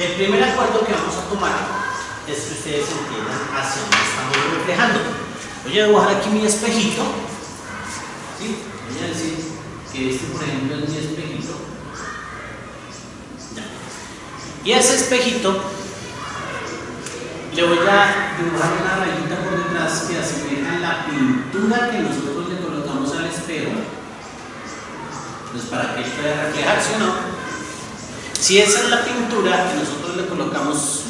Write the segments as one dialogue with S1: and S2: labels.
S1: El primer acuerdo que vamos a tomar es que ustedes entiendan hacia dónde estamos reflejando. Voy a dibujar aquí mi espejito. ¿Sí? Voy a decir que este, por ejemplo, es mi espejito. Ya. Y a ese espejito le voy a dibujar una rayita por detrás que asemeja la pintura que nosotros le colocamos al espejo. Pues para que pueda reflejar, ¿sí o no? Si esa es la pintura que nosotros le colocamos,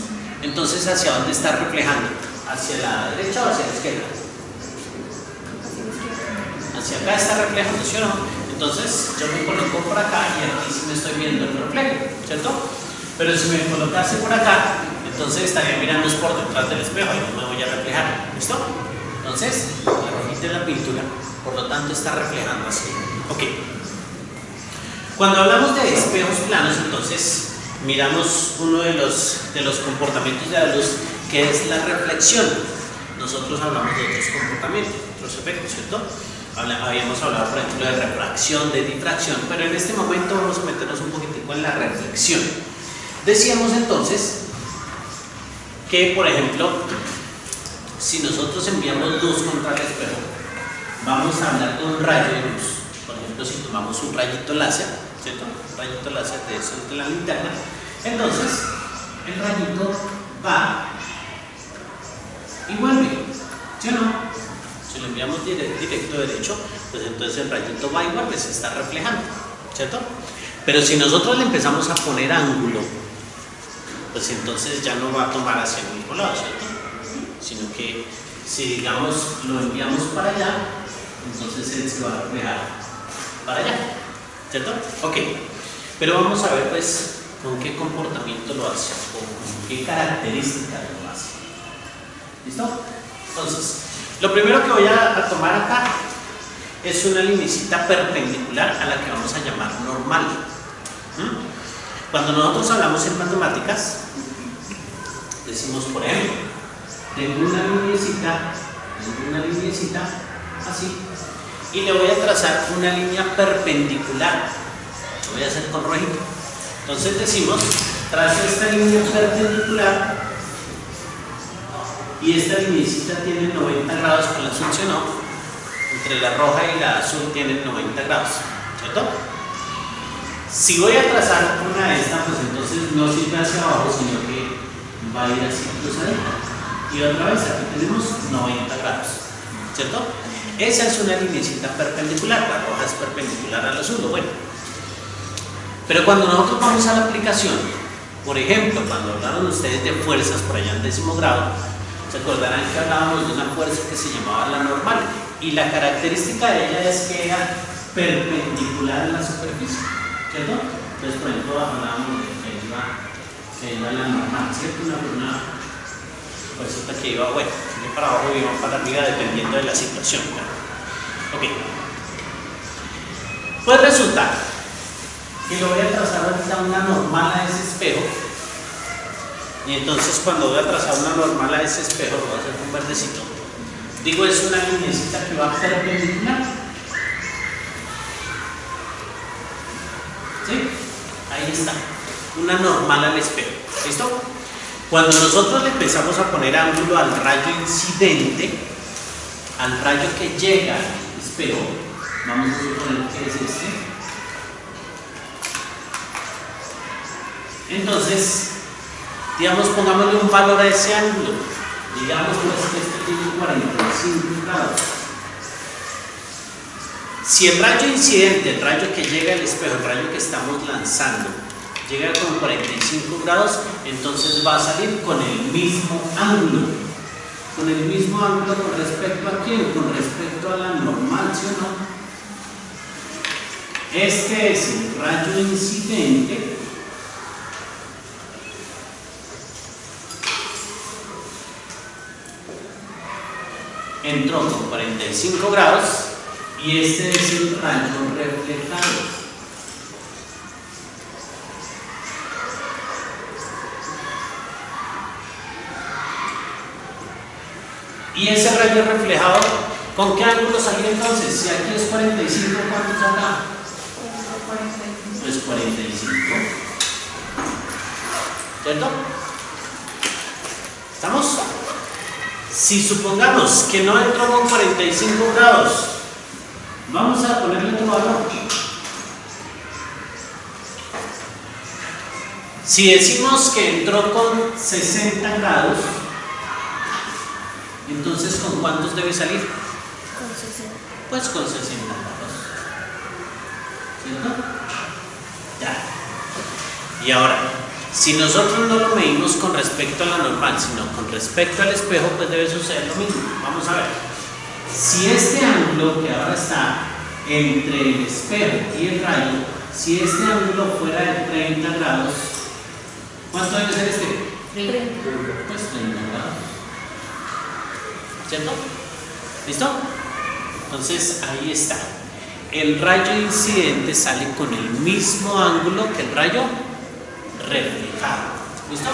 S1: entonces ¿hacia dónde está reflejando? ¿Hacia la derecha o hacia la izquierda? Hacia acá está reflejando, ¿sí o no? Entonces yo me coloco por acá y aquí sí me estoy viendo el reflejo, ¿cierto? Pero si me colocase por acá, entonces estaría mirando por detrás del espejo y no me voy a reflejar, ¿listo? Entonces, la rojita es la pintura, por lo tanto está reflejando así. Ok. Cuando hablamos de espejos planos, entonces miramos uno de los comportamientos de la luz, que es la reflexión. Nosotros hablamos de otros comportamientos, otros efectos, ¿cierto? Habíamos hablado, por ejemplo, de refracción, de difracción, pero en este momento vamos a meternos un poquitico en la reflexión. Decíamos entonces que, por ejemplo, si nosotros enviamos luz contra el espejo, vamos a hablar de un rayo de luz. Por ejemplo, si tomamos un rayito láser, ¿cierto? Un rayito láser de eso de la linterna, entonces el rayito va y vuelve, ¿sí o no? Si lo enviamos directo derecho, pues entonces el rayito va y vuelve, se está reflejando, ¿cierto? Pero si nosotros le empezamos a poner ángulo, pues entonces ya no va a tomar hacia el mismo lado, ¿cierto? Sino que si, digamos, lo enviamos para allá, entonces él se va a reflejar para allá, ¿cierto? Ok, pero vamos a ver pues con qué comportamiento lo hace o con qué características lo hace. ¿Listo? Entonces, lo primero que voy a tomar acá es una linecita perpendicular a la que vamos a llamar normal. Cuando nosotros hablamos en matemáticas, decimos, por ejemplo, tengo una linecita así, y le voy a trazar una línea perpendicular. Lo voy a hacer con rojito. Entonces decimos, trazo esta línea perpendicular y esta linecita tiene 90 grados con la azul, ¿sí o no? Entre la roja y la azul tienen 90 grados, ¿cierto? Si voy a trazar una de estas, pues entonces no sirve hacia abajo, sino que va a ir así cruzadita. Y otra vez aquí tenemos 90 grados, ¿cierto? Esa es una linecita perpendicular, la roja es perpendicular al azul, bueno. Pero cuando nosotros vamos a la aplicación, por ejemplo, cuando hablaron ustedes de fuerzas por allá en 10º grado, se acordarán que hablábamos de una fuerza que se llamaba la normal, y la característica de ella es que era perpendicular a la superficie, ¿cierto? Entonces, por ejemplo, hablábamos de que iba la normal, ¿cierto? Una fuerza que iba, bueno, iba para abajo y iba para arriba dependiendo de la situación, ¿no? Ok. Pues resulta que lo voy a trazar ahorita una normal a ese espejo, y entonces cuando voy a trazar una normal a ese espejo, lo voy a hacer con verdecito, digo es una linecita que va perpendicular, ¿sí? Ahí está, una normal al espejo, ¿listo? Cuando nosotros le empezamos a poner ángulo al rayo incidente, al rayo que llega al espejo, vamos a suponer que es este. Entonces, digamos, pongámosle un valor a ese ángulo. Digamos pues que este tiene 45 grados. Si el rayo incidente, el rayo que llega al espejo, el rayo que estamos lanzando, llega con 45 grados, entonces va a salir con el mismo ángulo. Con el mismo ángulo con respecto a quién, con respecto a la normal, ¿sí o no? Este es el rayo incidente. Entró con 45 grados y este es el rayo reflejado. Y ese rayo reflejado, ¿con qué ángulo salió entonces? Si aquí es 45, ¿cuánto es acá? Pues 45. ¿cierto? ¿Estamos? Si supongamos que no entró con 45 grados, vamos a ponerle otro valor. Si decimos que entró con 60 grados, entonces ¿con cuántos debe salir?
S2: Con 60.
S1: Pues con 60 grados. ¿Cierto? Ya. Y ahora, si nosotros no lo medimos con respecto a la normal, sino con respecto al espejo, pues debe suceder lo mismo. Vamos a ver. Si este ángulo que ahora está entre el espejo y el rayo, si este ángulo fuera de 30 grados, ¿cuánto debe ser este?
S2: 30.
S1: Pues 30 grados. ¿Cierto? ¿Listo? Entonces ahí está. El rayo incidente sale con el mismo ángulo que el rayo reflejado. ¿Listo?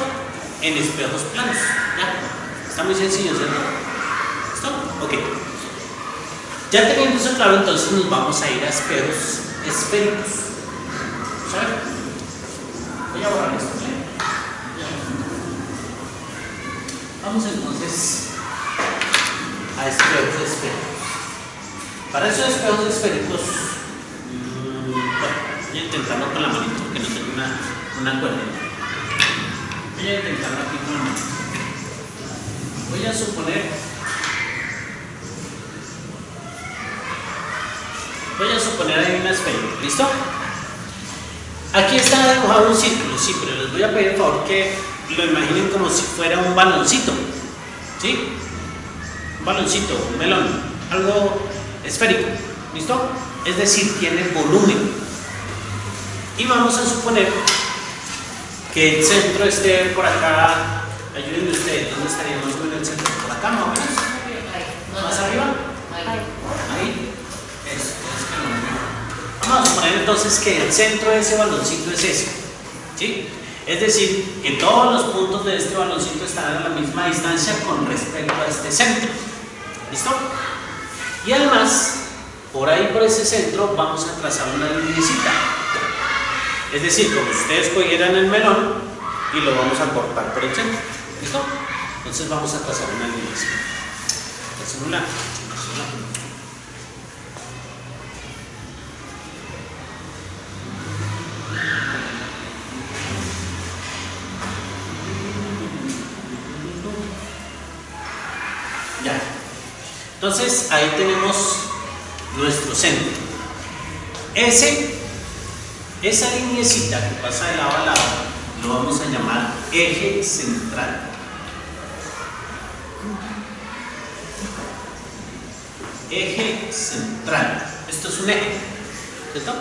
S1: En espejos planos. ¿Ya? Está muy sencillo, ¿cierto? ¿Listo? Ok. Ya teniendo eso claro, entonces nos vamos a ir a espejos esféricos. ¿Sabes? Voy a borrar esto, ¿sí? Vamos entonces a espejos esféricos. Para esos espejos esféricos, voy a intentarlo con la manita porque no tengo una cuerda. Voy a intentarlo aquí con la manita. Voy a suponer ahí una esfera. ¿Listo? Aquí está dibujado un círculo, sí, pero les voy a pedir por favor que lo imaginen como si fuera un baloncito. ¿Sí? Un baloncito, un melón, algo esférico. ¿Listo? Es decir, tiene volumen. Y vamos a suponer que el centro esté por acá. Ayúdenme ustedes, ¿dónde estaría más o menos el centro? ¿Por acá más o menos? ¿Más arriba? Ahí. Eso, vamos a suponer entonces que el centro de ese baloncito es ese. ¿Sí? Es decir, que todos los puntos de este baloncito estarán a la misma distancia con respecto a este centro. ¿Listo? Y además, por ahí, por ese centro, vamos a trazar una lineecita. Es decir, como si ustedes cogieran el melón y lo vamos a cortar por el centro. ¿Listo? Entonces vamos a trazar una lineecita. Hacémosla. Ya. Entonces ahí tenemos nuestro centro. Esa lineecita que pasa de lado a lado lo vamos a llamar eje central. Eje central. Esto es un eje, ¿cierto?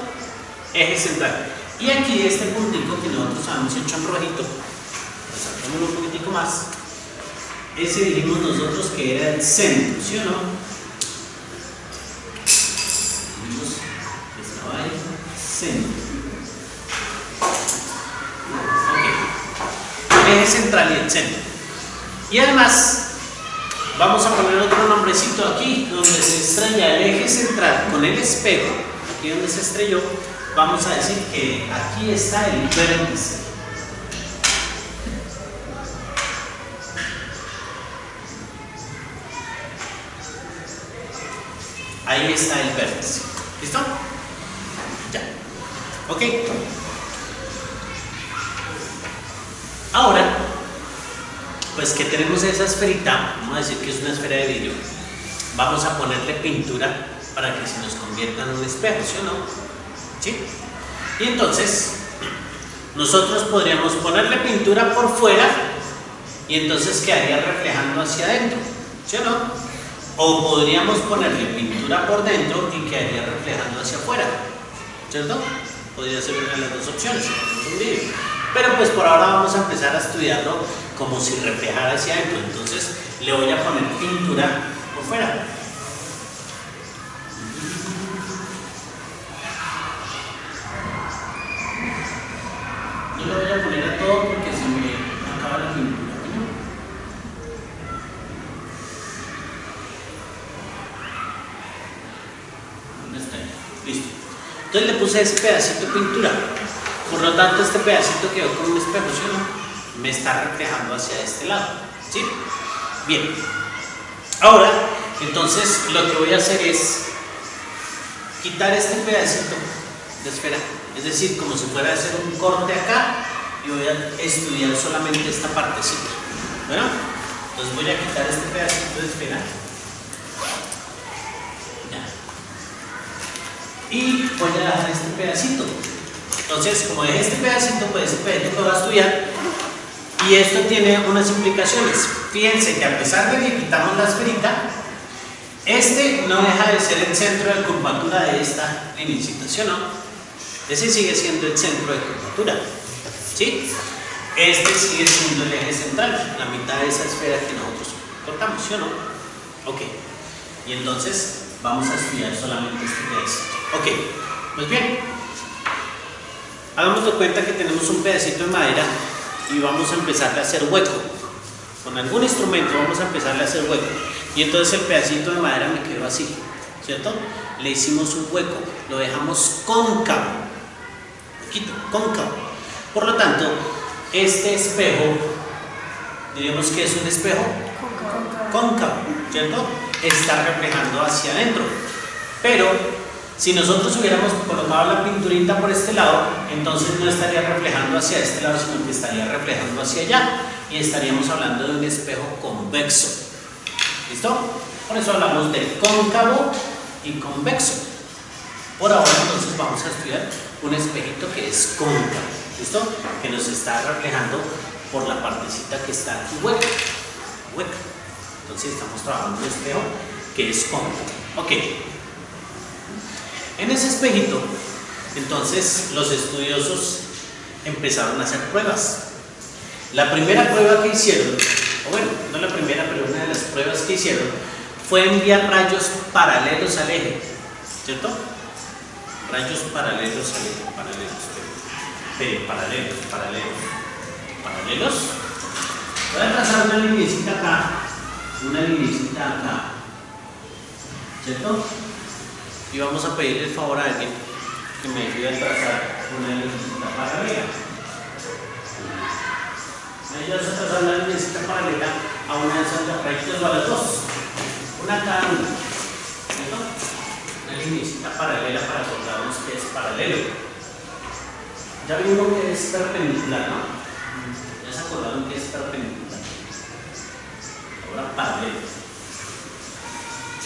S1: Eje central. Y aquí este puntico que nosotros habíamos hecho en rojito, resaltémoslo un poquitico más. Ese dijimos nosotros que era el centro, ¿sí o no? Dijimos que estaba ahí, centro. Ok. Eje central y el centro. Y además, vamos a poner otro nombrecito aquí, donde se estrella el eje central con el espejo, aquí donde se estrelló, vamos a decir que aquí está el vértice. Ahí está el vértice. ¿Listo? Ya. Ok. Ahora, pues que tenemos esa esferita, vamos a decir que es una esfera de vidrio. Vamos a ponerle pintura para que se nos convierta en un espejo, ¿sí o no? ¿Sí? Y entonces, nosotros podríamos ponerle pintura por fuera y entonces quedaría reflejando hacia adentro, ¿sí o no? O podríamos ponerle pintura por dentro y quedaría reflejando hacia afuera, ¿cierto? Podría ser una de las dos opciones, es un vídeo. Pero pues por ahora vamos a empezar a estudiarlo como si reflejara hacia adentro. Entonces le voy a poner pintura por fuera. Yo le voy a poner a todo porque se me acaba la pintura. Listo. Entonces le puse ese pedacito de pintura. Por lo tanto, este pedacito quedó con un espejo, ¿sí o no? me está reflejando hacia este lado, ¿sí? Bien, ahora entonces lo que voy a hacer es quitar este pedacito de esfera, es decir, como si fuera a hacer un corte acá, y voy a estudiar solamente esta partecita. Bueno, entonces voy a quitar este pedacito de esfera y voy a dejar este pedacito. Entonces, como dejé este pedacito, pues ese pedacito lo va a estudiar, y esto tiene unas implicaciones. Fíjense que a pesar de que quitamos la esferita, este no deja de ser el centro de curvatura de esta lineecita, ¿sí o no? Ese sigue siendo el centro de curvatura, ¿sí? Este sigue siendo el eje central, la mitad de esa esfera que nosotros cortamos, ¿sí o no? Ok, y entonces vamos a estudiar solamente este pedacito. Ok, pues bien, hagamos de cuenta que tenemos un pedacito de madera y vamos a empezar a hacer hueco. Con algún instrumento vamos a empezar a hacer hueco. Y entonces el pedacito de madera me quedó así, ¿cierto? Le hicimos un hueco, lo dejamos cóncavo, poquito, cóncavo. Por lo tanto, este espejo, diríamos que es un espejo cóncavo, ¿cierto? Está reflejando hacia adentro. Pero si nosotros hubiéramos colocado la pinturita por este lado, entonces no estaría reflejando hacia este lado, sino que estaría reflejando hacia allá, y estaríamos hablando de un espejo convexo. ¿Listo? Por eso hablamos de cóncavo y convexo. Por ahora entonces vamos a estudiar un espejito que es cóncavo, ¿listo? Que nos está reflejando por la partecita que está aquí hueca. Entonces estamos trabajando un espejo que es cóncavo. Ok. En ese espejito, entonces los estudiosos empezaron a hacer pruebas. La primera prueba que hicieron, o bueno, no la primera, pero una de las pruebas que hicieron, fue enviar rayos paralelos al eje, ¿cierto? Rayos paralelos al eje, paralelos. Voy a trazar una linecita acá, ¿cierto? Y vamos a pedirle el favor a alguien que me ayude a trazar una linecita paralela. Me ayudas a trazar una linecita paralela a una de esas rayitas o a las dos. Una cada una, ¿cierto? Una linecita paralela para acordarnos que es paralelo. Ya vimos que es perpendicular, ¿no? Ya se acordaron que es perpendicular. Ahora paralelo.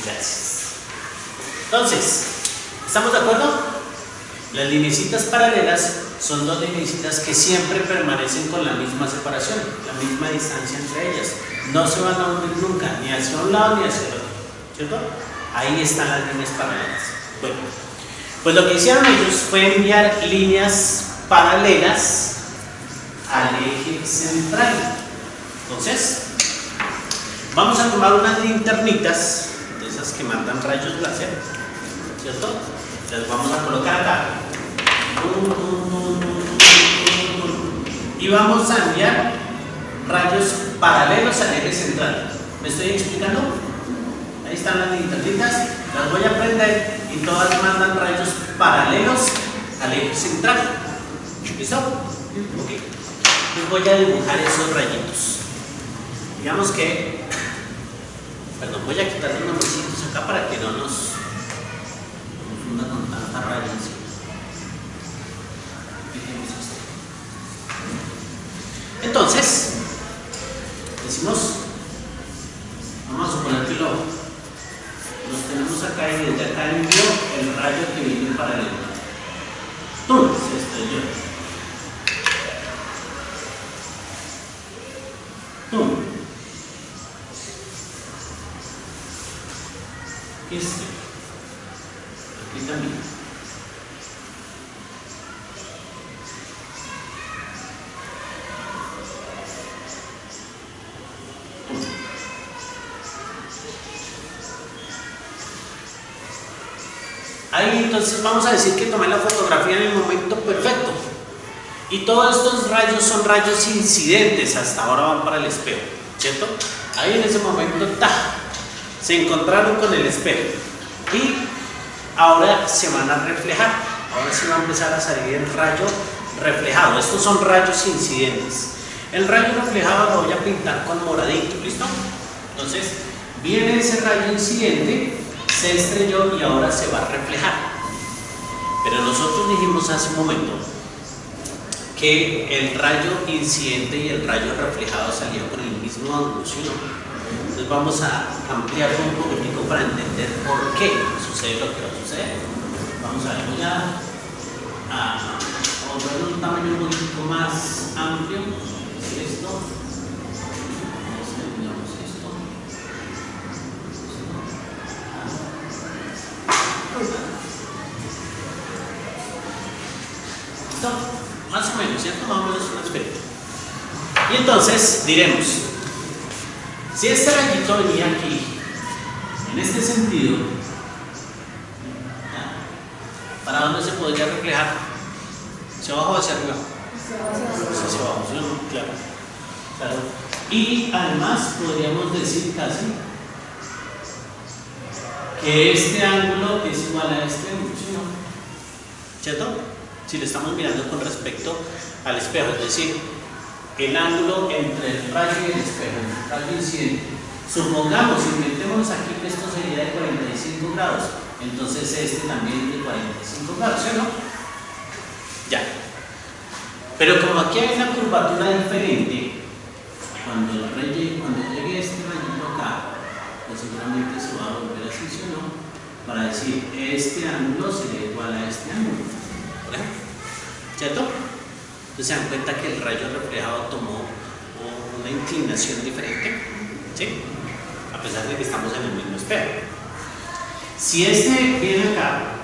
S1: Gracias. Entonces, ¿estamos de acuerdo? Las linecitas paralelas son dos linecitas que siempre permanecen con la misma separación, la misma distancia entre ellas. No se van a unir nunca, ni hacia un lado ni hacia el otro, ¿cierto? Ahí están las líneas paralelas. Bueno, pues lo que hicieron ellos fue enviar líneas paralelas al eje central. Entonces, vamos a tomar unas linternitas, de esas que mandan rayos láser, ¿cierto? Las vamos a colocar acá. Y vamos a enviar rayos paralelos al eje central. ¿Me estoy explicando? Ahí están las linternitas, las voy a prender y todas mandan rayos paralelos al eje central. ¿Listo? Ok. Entonces voy a dibujar esos rayitos. Digamos que, perdón, voy a quitar los nombrecitos acá para que no nos confunda con tanta raya encima. Entonces, decimos, vamos a suponer que nos tenemos acá y desde acá envío el rayo que viene en paralelo. Entonces, estoy yo. Aquí también. Ahí entonces vamos a decir que tomé la fotografía en el momento perfecto. Y todos estos rayos son rayos incidentes, hasta ahora van para el espejo, ¿cierto? Ahí en ese momento se encontraron con el espejo y ahora se van a reflejar. Ahora sí va a empezar a salir el rayo reflejado. Estos son rayos incidentes. El rayo reflejado lo voy a pintar con moradito, ¿listo? Entonces, viene ese rayo incidente, se estrelló y ahora se va a reflejar. Pero nosotros dijimos hace un momento que el rayo incidente y el rayo reflejado salían con el mismo ángulo, ¿sí o no? Entonces vamos a ampliarlo un poquitico para entender por qué sucede lo que va a suceder. Vamos a ver, voy a poner un tamaño un poquito más amplio. Esto. Miramos esto. ¿Listo? Más o menos, ¿cierto? Más o menos un aspecto. Y entonces diremos, si este rayito venía aquí, en este sentido, ¿para dónde se podría reflejar? ¿Hacia abajo o hacia arriba? Hacia abajo, ¿sí o no? Claro. Y además podríamos decir casi que este ángulo es igual a este ángulo, ¿sí o no? ¿Cierto? Si lo estamos mirando con respecto al espejo, es decir, el ángulo entre el rayo y el espejo, el rayo incidente. Supongamos, inventemos aquí que esto sería de 45 grados, entonces este también de 45 grados, ¿sí o no? Ya. Pero como aquí hay una curvatura diferente, cuando llegue este rayito acá, pues seguramente se va a volver así, ¿sí o no? Para decir, este ángulo sería igual a este ángulo, ¿por ejemplo? ¿Cierto? Entonces se dan cuenta que el rayo reflejado tomó una inclinación diferente, ¿sí? A pesar de que estamos en el mismo espejo. Si este viene acá,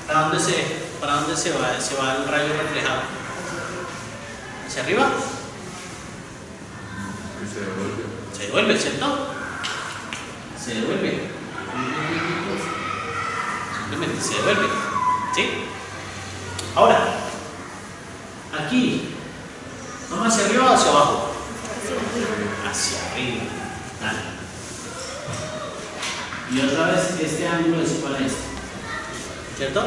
S1: ¿para dónde se va el rayo reflejado? ¿Hacia arriba? Se devuelve, ¿cierto? Se devuelve. Simplemente se devuelve, ¿sí? Ahora, aquí, ¿vamos hacia arriba o hacia abajo? Hacia arriba. Dale. Y otra vez este ángulo es igual a este, ¿cierto?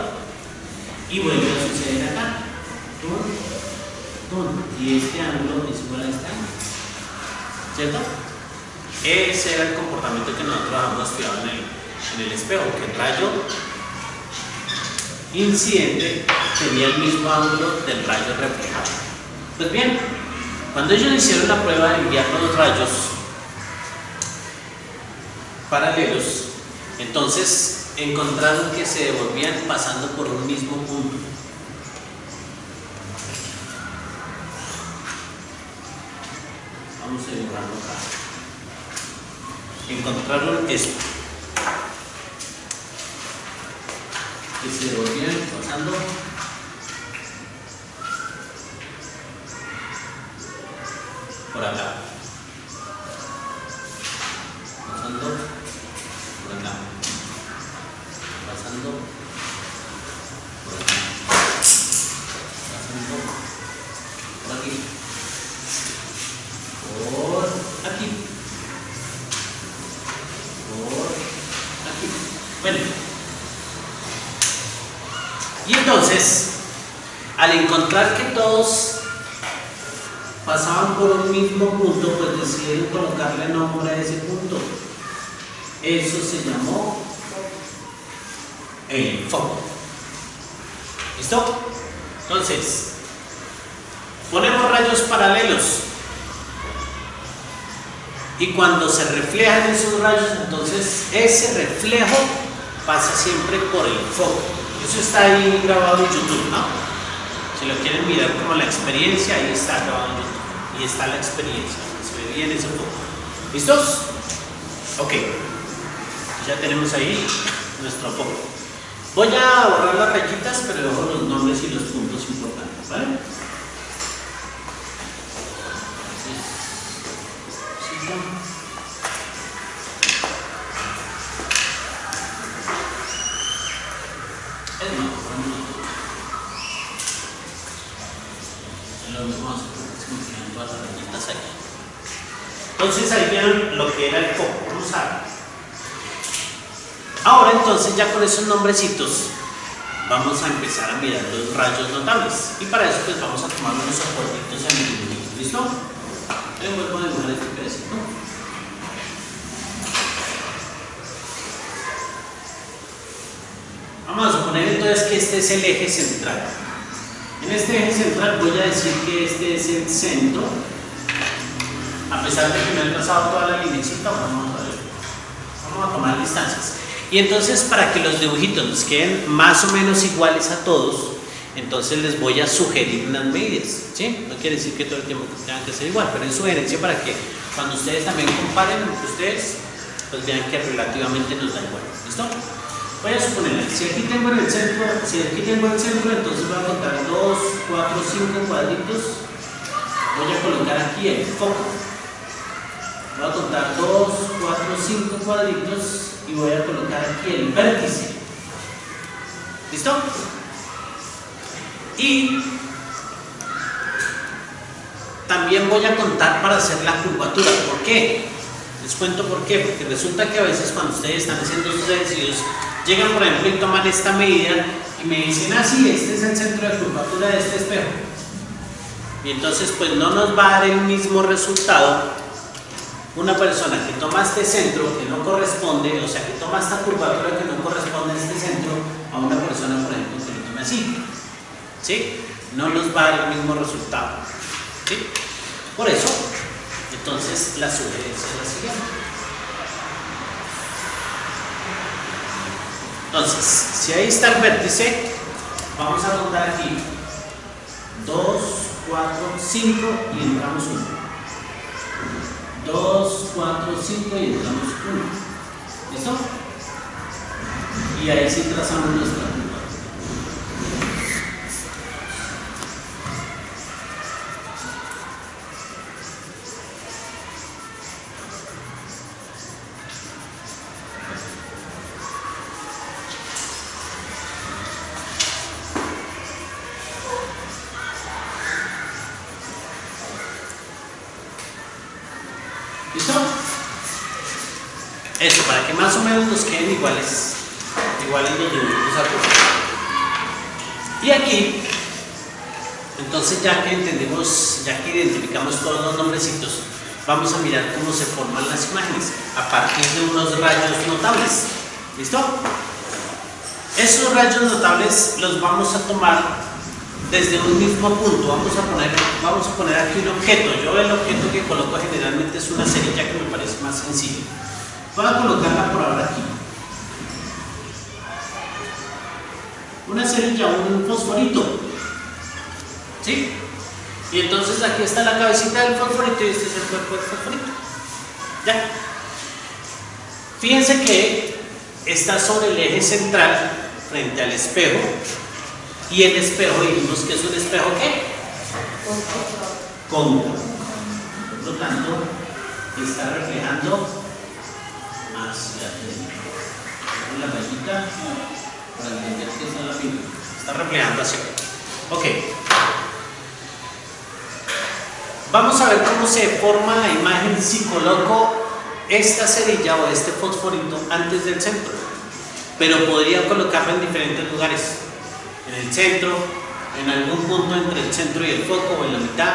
S1: Y vuelve a suceder acá. Y este ángulo es igual a este ángulo, ¿cierto? Ese era el comportamiento que nosotros habíamos estudiado en el espejo, que el rayo incidente tenía el mismo ángulo del rayo reflejado. Pues bien, cuando ellos hicieron la prueba de enviar los rayos paralelos, entonces encontraron que se devolvían pasando por un mismo punto. Vamos a dibujarlo acá. Encontraron esto, que se devolvían pasando por acá, pasando por acá, pasando por acá, pasando por aquí, por aquí, por aquí. Bueno, y entonces, al encontrar que todos pasaban por un mismo punto, pues decidieron colocarle nombre a ese punto. Eso se llamó el foco. ¿Listo? Entonces, ponemos rayos paralelos. Y cuando se reflejan esos rayos, entonces ese reflejo pasa siempre por el foco. Eso está ahí grabado en YouTube, ¿no? Si lo quieren mirar como la experiencia, ahí está grabado en YouTube. Y está la experiencia, se ve bien ese foco. ¿Listos? Ok. Ya tenemos ahí nuestro foco. Voy a borrar las rayitas, pero dejo los nombres y los puntos importantes, ¿vale? Es más, lo mismo hacer porque se me quedan todas las rayitas ahí. Entonces ahí vieron lo que era el foco. Vamos a ver. Ahora entonces ya con esos nombrecitos vamos a empezar a mirar los rayos notables. Y para eso pues vamos a tomar unos soportitos en el dibujito. ¿Listo? Entonces vuelvo a dibujar este pedacito. Vamos a suponer entonces que este es el eje central. En este eje central voy a decir que este es el centro. A pesar de que me he trazado toda la linecita, vamos a tomar distancias. Y entonces, para que los dibujitos nos queden más o menos iguales a todos, entonces les voy a sugerir unas medidas, ¿sí? No quiere decir que todo el tiempo tengan que ser igual, pero es sugerencia para que cuando ustedes también comparen entre ustedes, pues vean que relativamente nos da igual. ¿Listo? Voy a suponer, si aquí tengo el centro, entonces voy a contar 2, 4, 5 cuadritos. Voy a colocar aquí el foco. Voy a contar 2, 4, 5 cuadritos y voy a colocar aquí el vértice. ¿Listo? Y también voy a contar para hacer la curvatura. ¿Por qué? Les cuento por qué. Porque resulta que a veces cuando ustedes están haciendo sus ejercicios, llegan por ejemplo y toman esta medida y me dicen, ah, sí, este es el centro de curvatura de este espejo. Y entonces pues no nos va a dar el mismo resultado una persona que toma este centro que no corresponde, o sea, que toma esta curvatura que no corresponde a este centro, a una persona, por ejemplo, que lo tome así. ¿Sí? No nos va a dar el mismo resultado. ¿Sí? Por eso, entonces, la sugerencia es la siguiente. Entonces, si ahí está el vértice, vamos a contar aquí 2, 4, 5 y entramos 1. 2, 4, 5 y entramos 1. ¿Listo? Y ahí sí trazamos nuestra curva. ¿Listo? Eso, para que más o menos nos queden iguales los dibujos a todos. Y aquí, entonces ya que entendemos, ya que identificamos todos los nombrecitos, vamos a mirar cómo se forman las imágenes a partir de unos rayos notables. ¿Listo? Esos rayos notables los vamos a tomar desde un mismo punto. Vamos a poner aquí un objeto. Yo el objeto que coloco generalmente es una cerilla que me parece más sencillo. Voy a colocarla por ahora aquí. Una cerilla, un fosforito. ¿Sí? Y entonces aquí está la cabecita del fosforito y este es el cuerpo del fosforito. ¿Ya? Fíjense que está sobre el eje central frente al espejo. Y el espejo, dijimos que es un espejo ¿qué? Cóncavo. Por lo tanto, está reflejando hacia adentro. La rayita para entender que es la pintura. Está reflejando hacia adentro. Ok. Vamos a ver cómo se forma la imagen si coloco esta cerilla o este fosforito antes del centro. Pero podría colocarlo en diferentes lugares. En el centro, en algún punto entre el centro y el foco o en la mitad,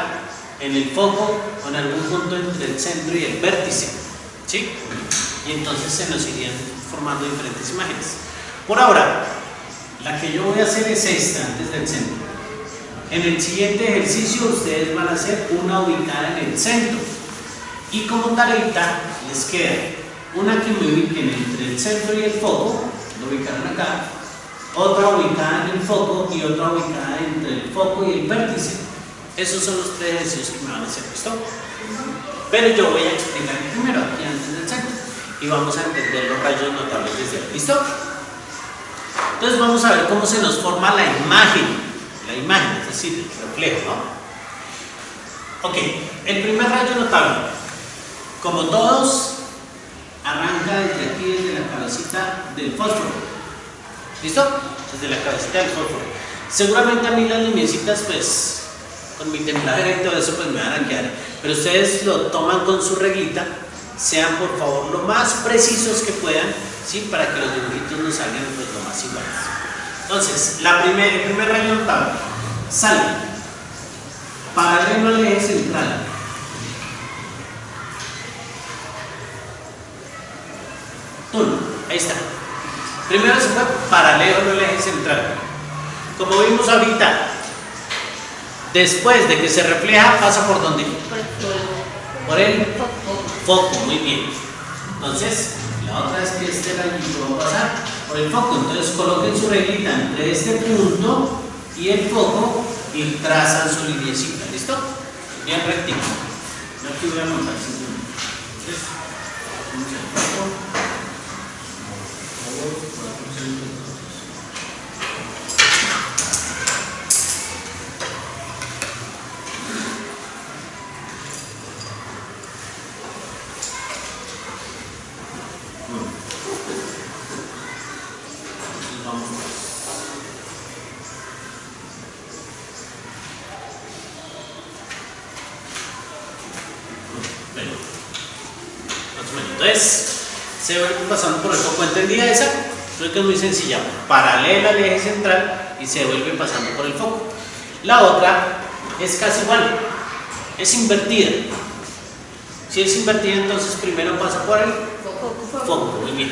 S1: en el foco o en algún punto entre el centro y el vértice. ¿Sí? Y entonces se nos irían formando diferentes imágenes. Por ahora, la que yo voy a hacer es esta antes del centro. En el siguiente ejercicio ustedes van a hacer una ubicada en el centro. Y como tareita les queda una que me ubiquen entre el centro y el foco, lo ubicarán acá. Otra ubicada en el foco y otra ubicada entre el foco y el vértice. Esos son los tres ejercicios que me van a hacer. ¿Listo? Pero yo voy a explicar primero aquí antes del centro y vamos a entender los rayos notables desde ahí. ¿Listo? Entonces vamos a ver cómo se nos forma la imagen, es decir, el reflejo, ¿no? Ok, el primer rayo notable, como todos, arranca desde aquí, desde la cabecita del fósforo. ¿Listo? Desde la cabecita del fósforo. Seguramente a mí las lineecitas, pues, con mi templadera y todo eso, pues me van a quedar. Pero ustedes lo toman con su reglita. Sean, por favor, lo más precisos que puedan, ¿sí? Para que los dibujitos nos salgan pues, lo más iguales. Entonces, el primer rayo notable sale paralelo al eje central. Uno, ahí está. Primero se fue paralelo al eje central. Como vimos ahorita, después de que se refleja, pasa por ¿dónde? Por el foco, muy bien. Entonces, la otra es que este rayito va a pasar por el foco. Entonces, coloquen su reglita entre este punto y el foco y trazan su linecita. ¿Listo? Bien rectito. Yo aquí voy a montar simplemente. Entonces, vamos al foco. Entonces, se va pasando por el foco. ¿Entendida esa? Creo que es muy sencilla. Paralela al eje central y se vuelve pasando por el foco. La otra es casi igual. Es invertida. Si es invertida, entonces primero pasa por el foco. Muy bien.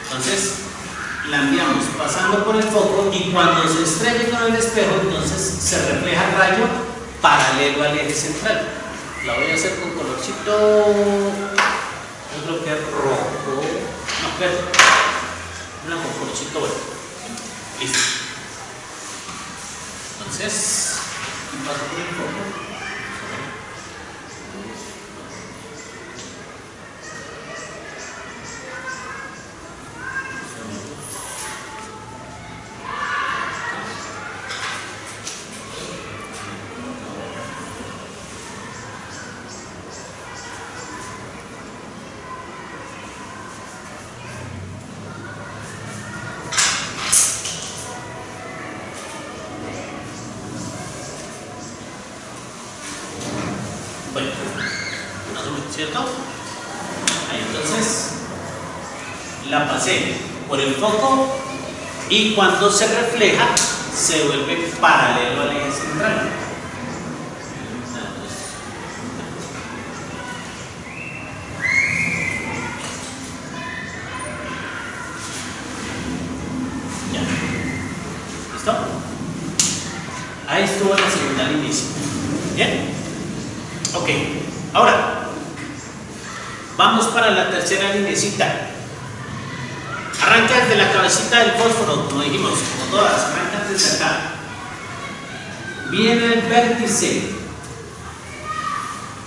S1: Entonces, la enviamos pasando por el foco y cuando se estrelle con el espejo, entonces se refleja el rayo paralelo al eje central. La voy a hacer con colorcito. Yo creo que es rojo, no, verde, blanco, colorcito verde. Listo. Entonces, paso por el foco. Bueno, más o menos, ¿cierto? Ahí entonces la pasé por el foco y cuando se refleja se vuelve paralelo al eje central. Ya. ¿Listo? Ahí estuvo la segunda línea. ¿Bien? Ok, ahora vamos para la tercera linecita. Arranca desde la cabecita del fósforo, como dijimos, como todas, arranca desde acá. Viene el vértice.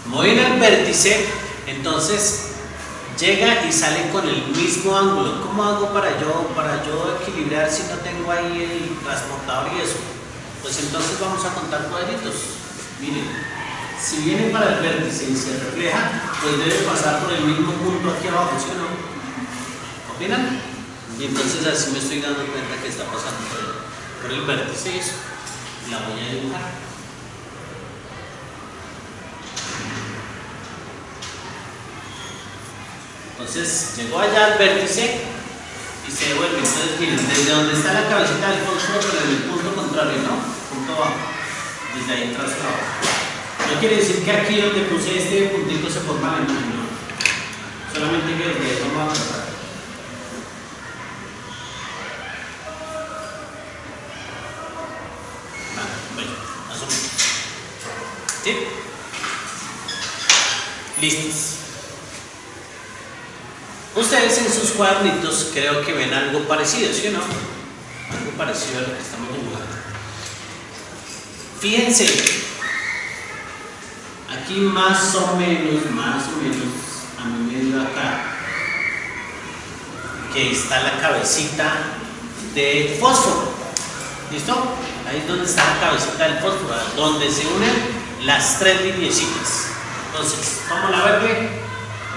S1: Como viene el vértice, entonces llega y sale con el mismo ángulo. ¿Cómo hago para yo equilibrar si no tengo ahí el transportador y eso? Pues entonces vamos a contar cuadritos. Miren. Si viene para el vértice y se refleja, pues debe pasar por el mismo punto aquí abajo, ¿sí o no? ¿Opinan? Y entonces así me estoy dando cuenta que está pasando por el vértice y eso. La voy a dibujar. Entonces llegó allá al vértice y se devuelve. Entonces miren, desde donde está la cabecita del fósforo, pero en el punto contrario, ¿no? Punto abajo. Desde ahí atrás abajo. No quiere decir que aquí donde puse este puntito se forma la imagen, no. Solamente que desde ahí vamos a tratar. Bueno, más o menos. ¿Sí? Listos. Ustedes en sus cuadernitos creo que ven algo parecido, ¿sí o no? Algo parecido a lo que estamos dibujando. Fíjense. Aquí más o menos, a mí me dio acá que está la cabecita de fósforo. ¿Listo? Ahí es donde está la cabecita del fósforo, donde se unen las tres lineecitas. Entonces, como la verde,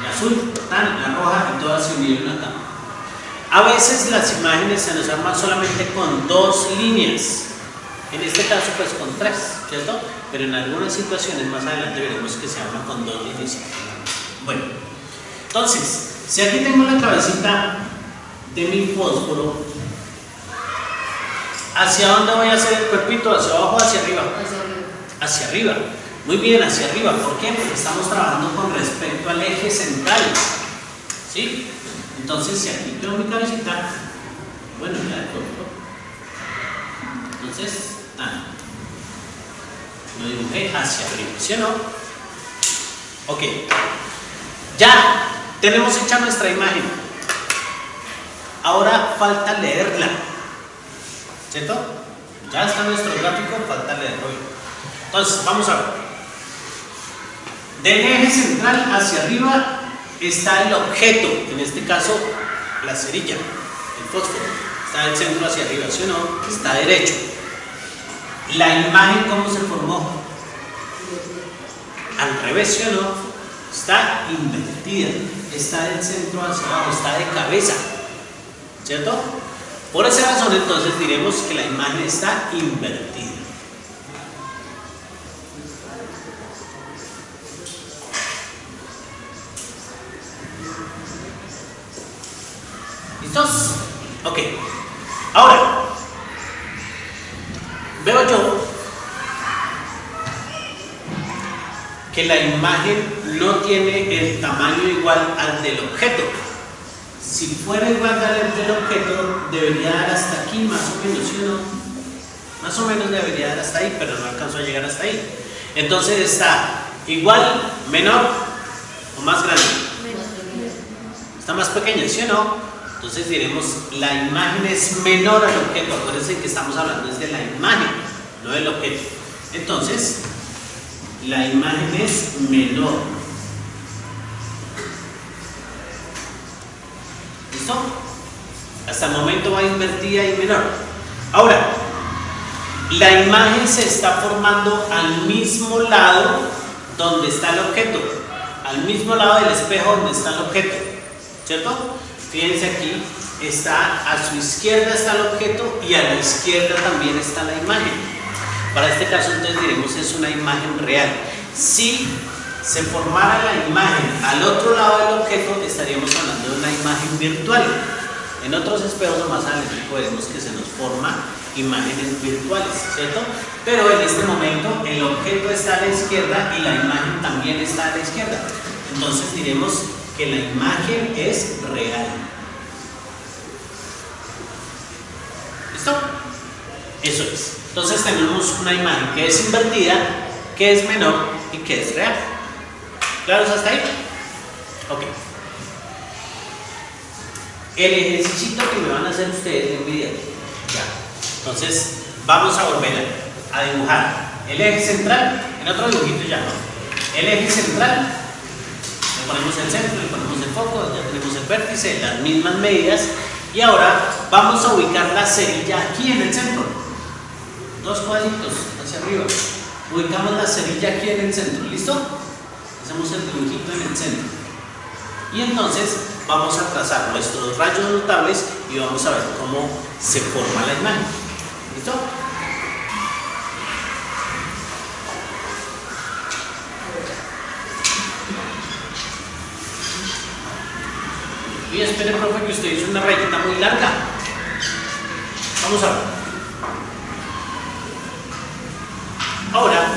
S1: la azul, la roja y todas se unieron acá. A veces las imágenes se nos arman solamente con dos líneas. En este caso pues con tres, ¿cierto? Pero en algunas situaciones más adelante veremos que se arma con dos líneas. Bueno, entonces, si aquí tengo la cabecita de mi fósforo, ¿hacia dónde voy a hacer el cuerpito? ¿Hacia abajo o hacia arriba?
S2: Hacia arriba.
S1: Hacia arriba. Muy bien, hacia arriba. ¿Por qué? Porque estamos trabajando con respecto al eje central. ¿Sí? Entonces, si aquí tengo mi cabecita, bueno, ya de corto. Entonces, lo dibujé hacia arriba, ¿sí o no? Ok. Ya tenemos hecha nuestra imagen. Ahora falta leerla. ¿Cierto? Ya está nuestro gráfico, falta leerlo. Entonces, vamos a ver. Del eje central hacia arriba está el objeto, en este caso la cerilla, el fósforo. Está del centro hacia arriba, ¿sí o no? Está derecho. La imagen, ¿cómo se formó? Al revés, ¿sí o no? Está invertida. Está del centro hacia abajo, está de cabeza. ¿Cierto? Por esa razón, entonces diremos que la imagen está invertida. ¿Listos? Ok. Ahora, veo yo que la imagen no tiene el tamaño igual al del objeto. Si fuera igual al del objeto, debería dar hasta aquí, más o menos, ¿sí o no? Más o menos debería dar hasta ahí, pero no alcanzó a llegar hasta ahí. Entonces está igual, menor o más grande. Está más pequeña, ¿sí o no? Entonces diremos, la imagen es menor al objeto. Acuérdense que estamos hablando de la imagen, no del objeto. Entonces, la imagen es menor. ¿Listo? Hasta el momento va invertida y menor. Ahora, la imagen se está formando al mismo lado donde está el objeto, al mismo lado del espejo donde está el objeto, ¿cierto? Fíjense aquí, está a su izquierda está el objeto y a la izquierda también está la imagen. Para este caso entonces diremos es una imagen real. Si se formara la imagen al otro lado del objeto, estaríamos hablando de una imagen virtual. En otros espejos o más adelante veremos que se nos forma imágenes virtuales, ¿cierto? Pero en este momento el objeto está a la izquierda y la imagen también está a la izquierda. Entonces diremos que la imagen es real. ¿Listo? Eso es. Entonces tenemos una imagen que es invertida, que es menor y que es real. ¿Claros hasta ahí? Ok. El ejercicio que me van a hacer ustedes de inmediato. Ya. Entonces vamos a volver a dibujar el eje central. En otro dibujito ya no. El eje central. Le ponemos el centro, le ponemos el foco, ya tenemos el vértice, las mismas medidas. Y ahora vamos a ubicar la cerilla aquí en el centro. Dos cuadritos hacia arriba. Ubicamos la cerilla aquí en el centro. ¿Listo? Hacemos el dibujito en el centro. Y entonces vamos a trazar nuestros rayos notables y vamos a ver cómo se forma la imagen. ¿Listo? Y espere, profe, que usted hizo una rayita muy larga. Vamos a ver. Ahora,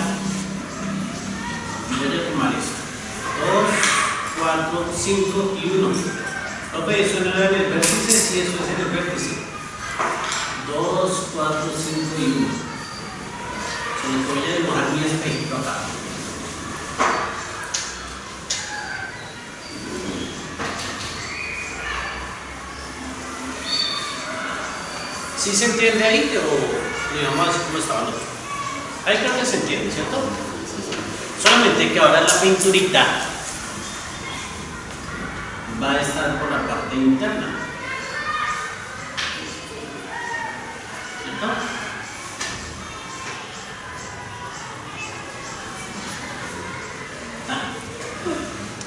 S1: voy a tomar esto. 2, 4, 5 y 1. Profe, eso no era en el vértice, sí, eso es en el vértice. 2, 4, 5 y 1. Se les voy a dibujar mi espejito acá. ¿Sí se entiende ahí o digamos así como estaba el otro? Ahí creo que se entiende, ¿cierto? Solamente que ahora la pinturita va a estar por la parte interna. ¿Cierto?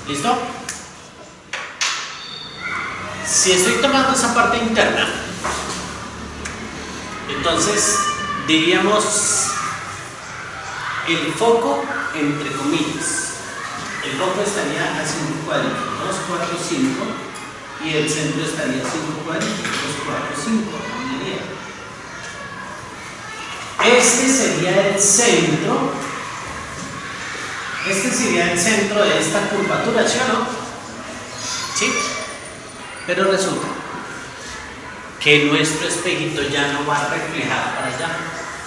S1: ¿Listo? Si estoy tomando esa parte interna, entonces diríamos el foco entre comillas. El foco estaría a 5 cuadritos, 2, 4, 5, y el centro estaría a 5 cuadritos, 2, 4, 5. Este sería el centro Este sería el centro de esta curvatura, ¿sí o no? ¿Sí? Pero resulta que nuestro espejito ya no va a reflejar para allá,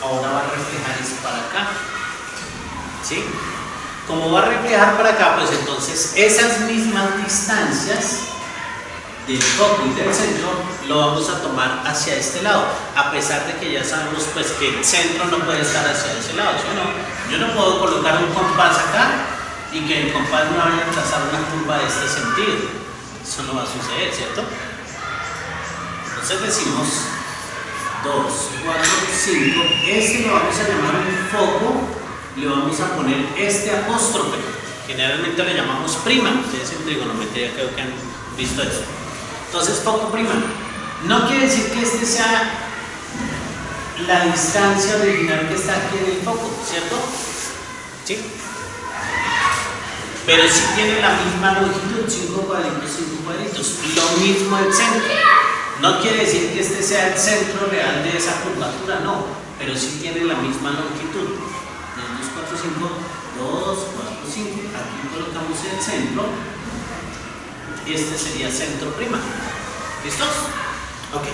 S1: ahora va a reflejar es para acá. ¿Sí? Como va a reflejar para acá, pues entonces esas mismas distancias del foco y del centro lo vamos a tomar hacia este lado, a pesar de que ya sabemos pues que el centro no puede estar hacia ese lado, ¿sí o no? Yo no puedo colocar un compás acá y que el compás me vaya a trazar una curva de este sentido. Eso no va a suceder, ¿cierto? Entonces decimos 2, 4, 5, este lo vamos a llamar el foco, le vamos a poner este apóstrofe, generalmente le llamamos prima, ustedes en trigonometría creo que han visto eso. Entonces foco prima, no quiere decir que este sea la distancia original que está aquí en el foco, ¿cierto? ¿Sí? Pero sí tiene la misma longitud, 5 cuadritos, 5 cuadritos, lo mismo el centro. No quiere decir que este sea el centro real de esa curvatura, no, pero sí tiene la misma longitud. 2, 4, 5, 2, 4, 5, aquí colocamos el centro, y este sería centro prima. ¿Listos? Ok.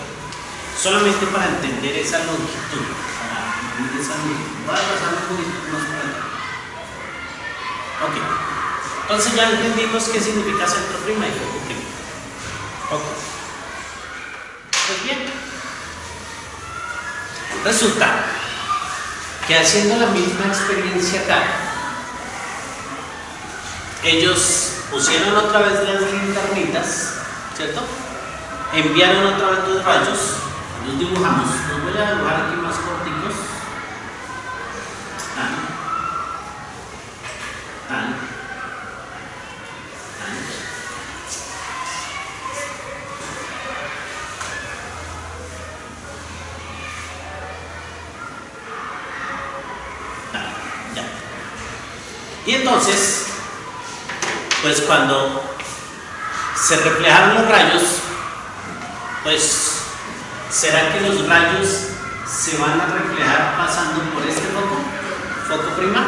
S1: Solamente para entender esa longitud, para medir esa longitud. Voy a pasar un poquito más para acá. Ok. Entonces ya entendimos qué significa centro prima y foco prima. Ok. Pues bien, resulta que haciendo la misma experiencia acá, ellos pusieron otra vez las linternitas, ¿cierto? Enviaron otra vez los rayos, los dibujamos, los voy a dibujar aquí más corticos. Tan, tan, tan. Y entonces, pues cuando se reflejaron los rayos, pues ¿será que los rayos se van a reflejar pasando por este foco? ¿Foco prima?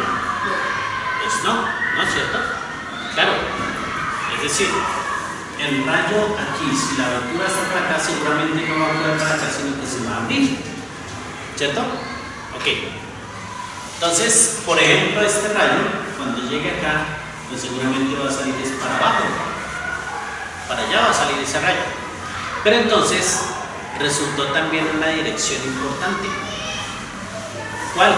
S1: Pues no, ¿no es cierto? Claro, es decir, el rayo aquí, si la abertura está para acá, seguramente no va a poder para acá, sino que se va a abrir, ¿cierto? Ok. Entonces, por ejemplo, este rayo, cuando llegue acá, pues seguramente va a salir para abajo, para allá va a salir ese rayo. Pero entonces, resultó también una dirección importante. ¿Cuál?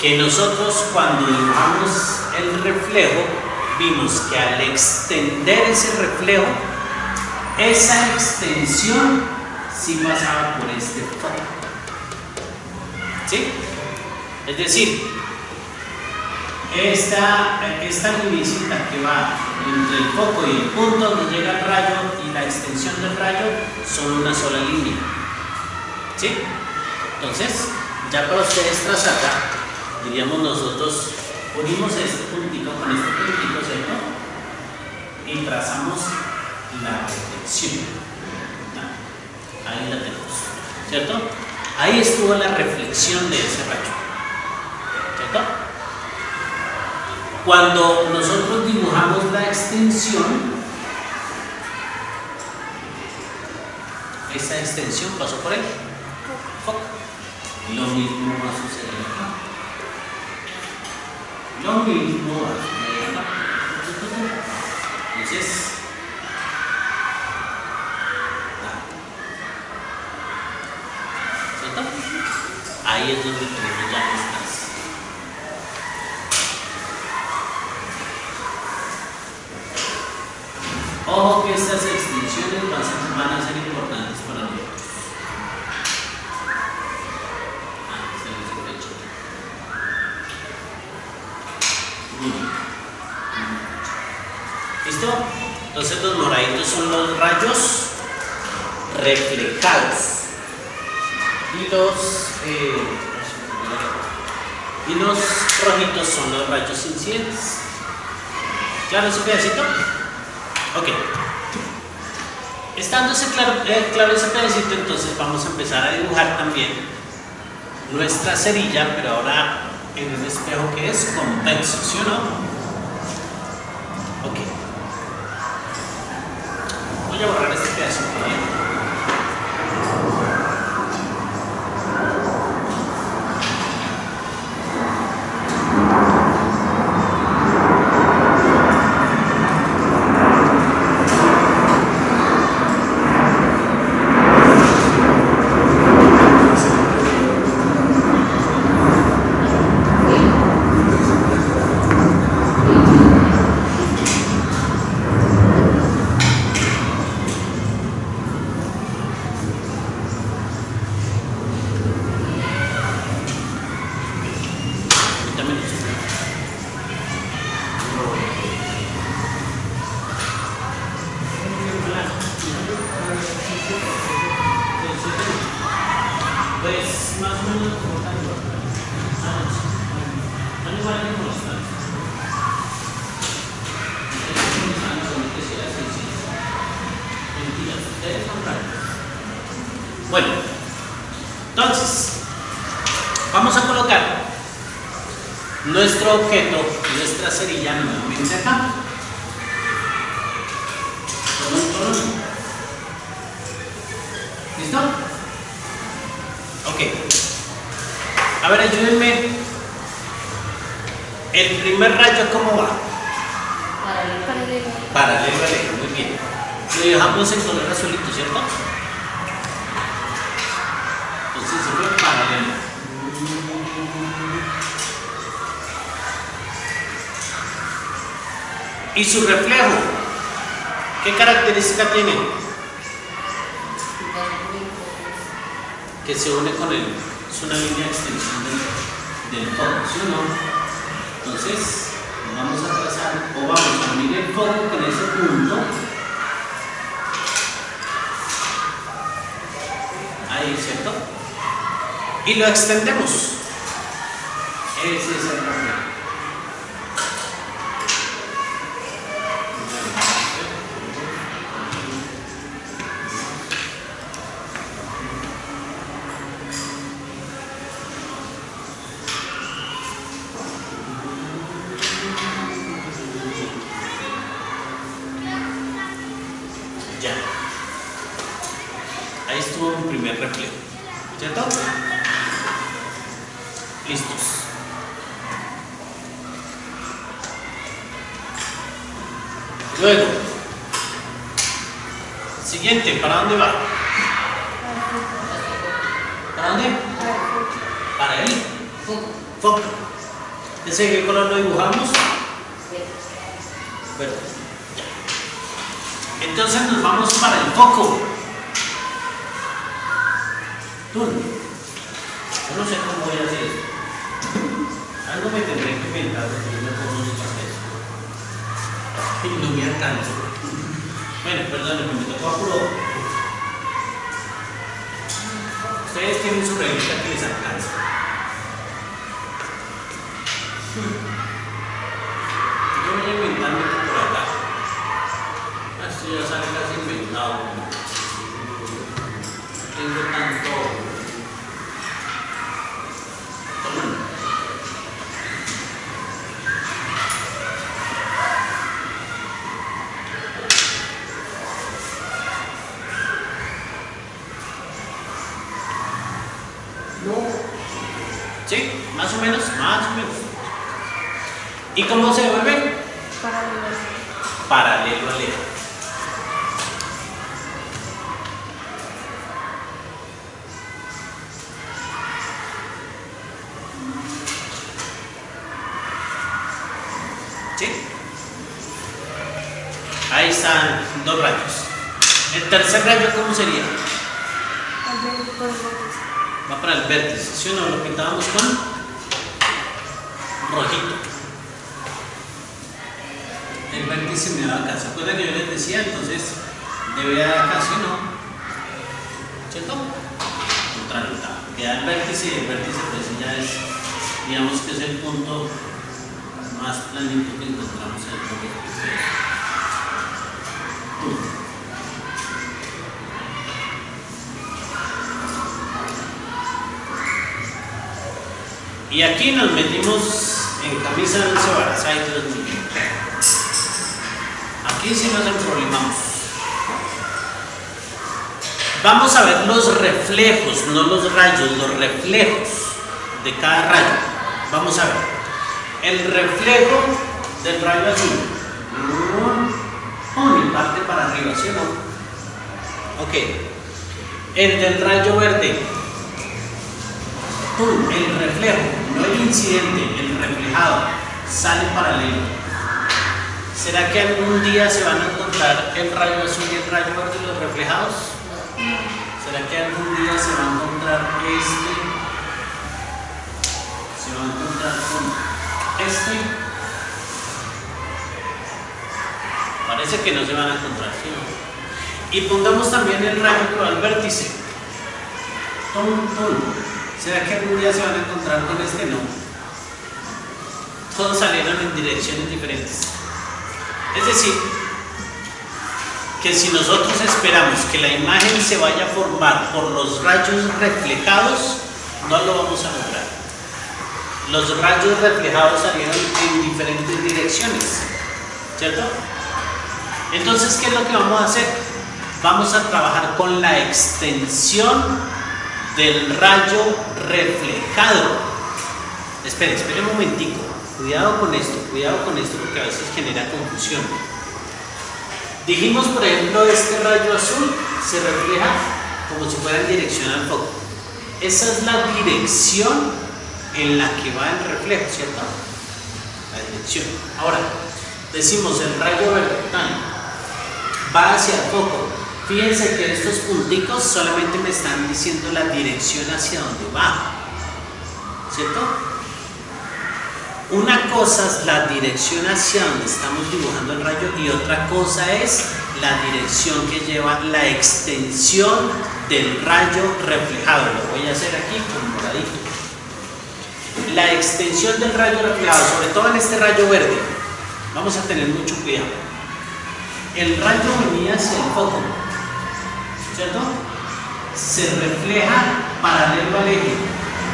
S1: Que nosotros cuando dibujamos el reflejo, vimos que al extender ese reflejo, esa extensión sí pasaba por este foco. ¿Sí? Es decir, esta lineecita que va entre el foco y el punto donde llega el rayo y la extensión del rayo son una sola línea. ¿Sí? Entonces, ya para ustedes trazar, diríamos nosotros, unimos este puntito con este puntito, ¿cierto? Y trazamos la reflexión. Ahí la tenemos, ¿cierto? Ahí estuvo la reflexión de ese rayo, ¿cierto? Cuando nosotros dibujamos la extensión, esa extensión pasó por el foco. Lo mismo va a suceder acá. Lo mismo va a suceder acá. Entonces, ¿cierto? Ahí es donde tenemos ya estas. Ojo que estas extensiones van a ser importantes para nosotros. ¿Listo? Entonces los moraditos son los rayos reflejados y los rojitos son los rayos incidentes. ¿Claro ese pedacito? Ok. Estando claro ese pedacito, entonces vamos a empezar a dibujar también nuestra cerilla, pero ahora en un espejo que es convexo, ¿sí o no? Ok. Voy a borrar este pedacito, ¿eh? Pues más o menos como tanto. No igual que como están. Mentiras, ustedes son raros. Bueno, entonces, vamos a colocar nuestro objeto, nuestra cerilla nuevamente acá. Con un tono. ¿Listo? Ok. A ver, ayúdenme. El primer rayo, ¿cómo va?
S2: Paralelo.
S1: Paralelo al eje, muy bien. Lo dejamos en color azulito, ¿cierto? Entonces se fue paralelo. ¿Y su reflejo? ¿Qué característica tiene? Que se une con él. Es una línea de extensión del foco, ¿sí o no? Entonces, vamos a trazar o vamos a unir el foco con ese punto. Ahí, ¿cierto? Y lo extendemos. Ese es el reflejo. Ya. Ahí estuvo un primer reflejo. ¿Cierto? Listos. Luego, siguiente, ¿para dónde va? ¿Para dónde? Para el foco. ¿Ese qué color lo dibujamos? Verde. Entonces nos vamos para el foco. Yo no sé cómo voy a hacer esto. Algo me tendré que inventar porque yo me pongo unos papeles. Y no me alcanzo. Bueno, perdónenme, me tocó apuro. Ustedes tienen su revista que les alcanza. Yo voy a inventarme por acá. Esto ya sale casi inventado. Tengo tanto. ¿Sí? Más o menos, más o menos. ¿Y cómo se devuelve? Paralelo al eje. ¿Sí? Ahí están dos rayos. El tercer rayo, ¿cómo sería? Va para el vértice, ¿sí o no? Lo pintábamos con rojito. El vértice me da acá. ¿Se acuerdan que yo les decía? Entonces debe dar acá, ¿sí o no? ¿Cierto? Contrario, queda el vértice y el vértice pues ya es, digamos que es el punto más planito que encontramos en el proyecto. Y aquí nos metimos en camisa de 11 varas. Ay, Dios mío. Aquí sí nos emproblemamos. Vamos a ver los reflejos, no los rayos, los reflejos de cada rayo. Vamos a ver. El reflejo del rayo azul. Y parte para arriba, ¿sí o no? Ok. El del rayo verde. El reflejo, no el incidente, el reflejado, sale paralelo. ¿Será que algún día se van a encontrar el rayo azul y el rayo verde, los reflejados? ¿Será que algún día se va a encontrar este? ¿Se va a encontrar con este? Parece que no se van a encontrar, ¿sí? Y pongamos también el rayo que va al vértice. ¿Será que algún día se van a encontrar con este? No. Todos salieron en direcciones diferentes. Es decir, que si nosotros esperamos que la imagen se vaya a formar por los rayos reflejados, no lo vamos a lograr. Los rayos reflejados salieron en diferentes direcciones, ¿cierto? Entonces, ¿qué es lo que vamos a hacer? Vamos a trabajar con la extensión del rayo reflejado. Espere un momentico. Cuidado con esto porque a veces genera confusión. Dijimos, por ejemplo, este rayo azul se refleja como si fuera en dirección al foco. Esa es la dirección en la que va el reflejo, ¿cierto? La dirección. Ahora, decimos el rayo verde va hacia el foco. Fíjense que estos punticos solamente me están diciendo la dirección hacia donde va, ¿cierto? Una cosa es la dirección hacia donde estamos dibujando el rayo y otra cosa es la dirección que lleva la extensión del rayo reflejado. Lo voy a hacer aquí con moradito. La extensión del rayo reflejado, sobre todo en este rayo verde, vamos a tener mucho cuidado. El rayo venía hacia el foco, ¿cierto? Se refleja paralelo al eje.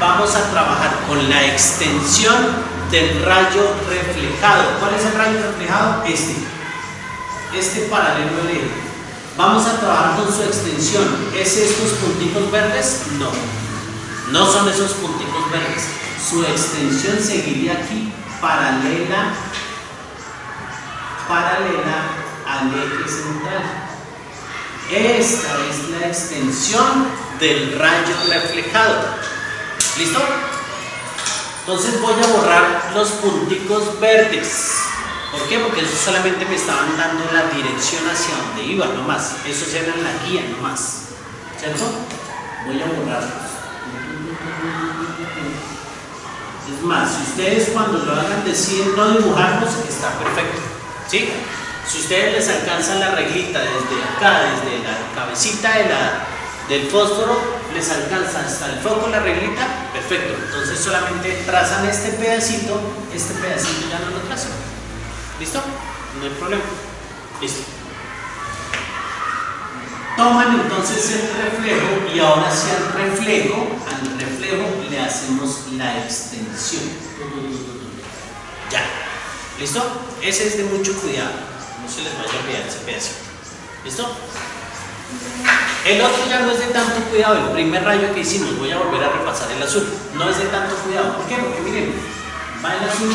S1: Vamos a trabajar con la extensión del rayo reflejado. ¿Cuál es el rayo reflejado? Este paralelo al eje. Vamos a trabajar con su extensión. ¿Es estos punticos verdes? No son esos punticos verdes. Su extensión seguiría aquí paralela al eje central. Esta es la extensión del rayo reflejado. ¿Listo? Entonces voy a borrar los punticos verdes. ¿Por qué? Porque esos solamente me estaban dando la dirección hacia donde iba, no más. Esos eran la guía, no más. ¿Cierto? Voy a borrarlos. Es más, si ustedes cuando lo hagan deciden no dibujarlos, está perfecto. ¿Sí? Si ustedes les alcanzan la reglita desde acá, desde la cabecita del fósforo, les alcanza hasta el foco la reglita, perfecto. Entonces solamente trazan este pedacito ya no lo trazan. ¿Listo? No hay problema. Listo. Toman entonces el reflejo y ahora hacia al reflejo le hacemos la extensión. Ya. ¿Listo? Ese es de mucho cuidado. No se les vaya a olvidar ese pedacito. ¿Listo? El otro ya no es de tanto cuidado. El primer rayo que hicimos, voy a volver a repasar el azul. No es de tanto cuidado. ¿Por qué? Porque miren, va el azul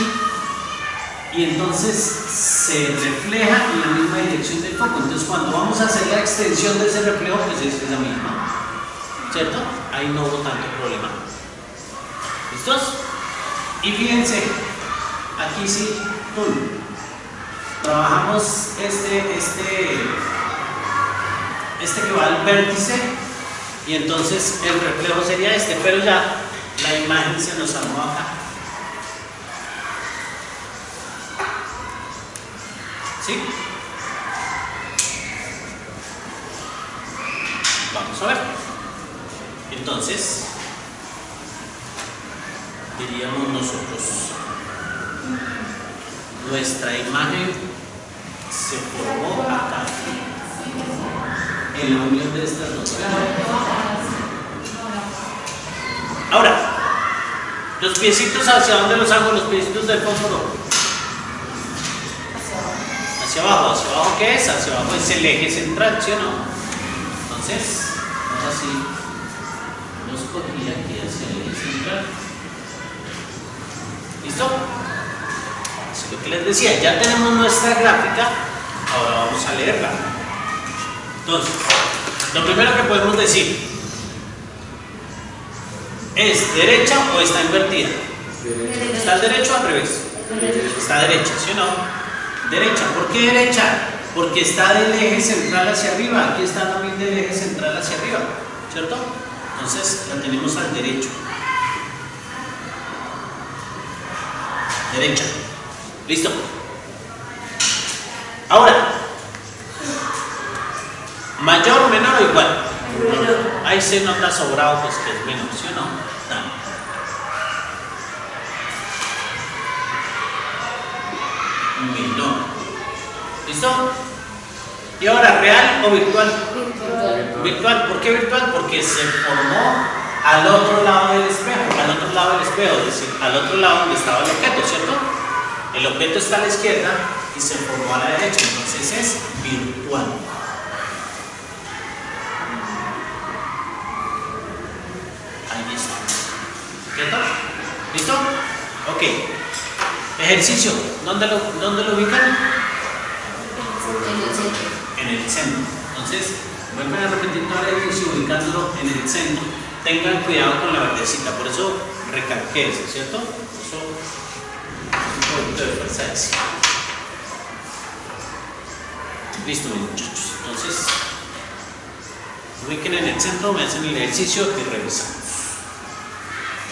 S1: y entonces se refleja en la misma dirección del foco. Entonces cuando vamos a hacer la extensión de ese reflejo, pues es la misma, ¿cierto? Ahí no hubo tanto problema. ¿Listos? Y fíjense, aquí sí, trabajamos este que va al vértice y entonces el reflejo sería este, pero ya la imagen se nos armó acá. ¿Sí? Vamos a ver. Entonces, diríamos nosotros, nuestra imagen se formó acá, en la unión de estas dos. Ahora, Los piecitos, ¿hacia dónde los hago? Los piecitos del fósforo. Hacia abajo. ¿Hacia abajo qué es? Hacia abajo es el eje central, ¿sí o no? Entonces, ahora sí, los cogí aquí hacia el eje central. ¿Listo? Así lo que les decía, ya tenemos nuestra gráfica, ahora vamos a leerla. Entonces, lo primero que podemos decir es derecha o está invertida. ¿Está al derecho o al revés? Está derecha, ¿sí o no? Derecha. ¿Por qué derecha? Porque está del eje central hacia arriba. Aquí está también del eje central hacia arriba, ¿cierto? Entonces la tenemos al derecho. Derecha. ¿Listo? Ahora, mayor, menor o igual. Ahí se nota sobrado pues que es menor, ¿sí o no? No. Menor. ¿Listo? Y ahora, ¿real o virtual? Virtual. ¿Por qué virtual? Porque se formó al otro lado del espejo, es decir, al otro lado donde estaba el objeto, ¿cierto? El objeto está a la izquierda y se formó a la derecha, entonces es virtual. Ahí está. ¿Cierto? ¿Listo? Ok. Ejercicio. ¿Dónde lo ubican? En el centro. Entonces, vuelven a repetir todo el ejercicio ubicándolo en el centro. Tengan cuidado con la verdecita, por eso recalqué eso, ¿cierto? Por eso un poquito de fuerza de sí. Listo, mis muchachos. Entonces, ubiquen en el centro, me hacen el ejercicio y revisan.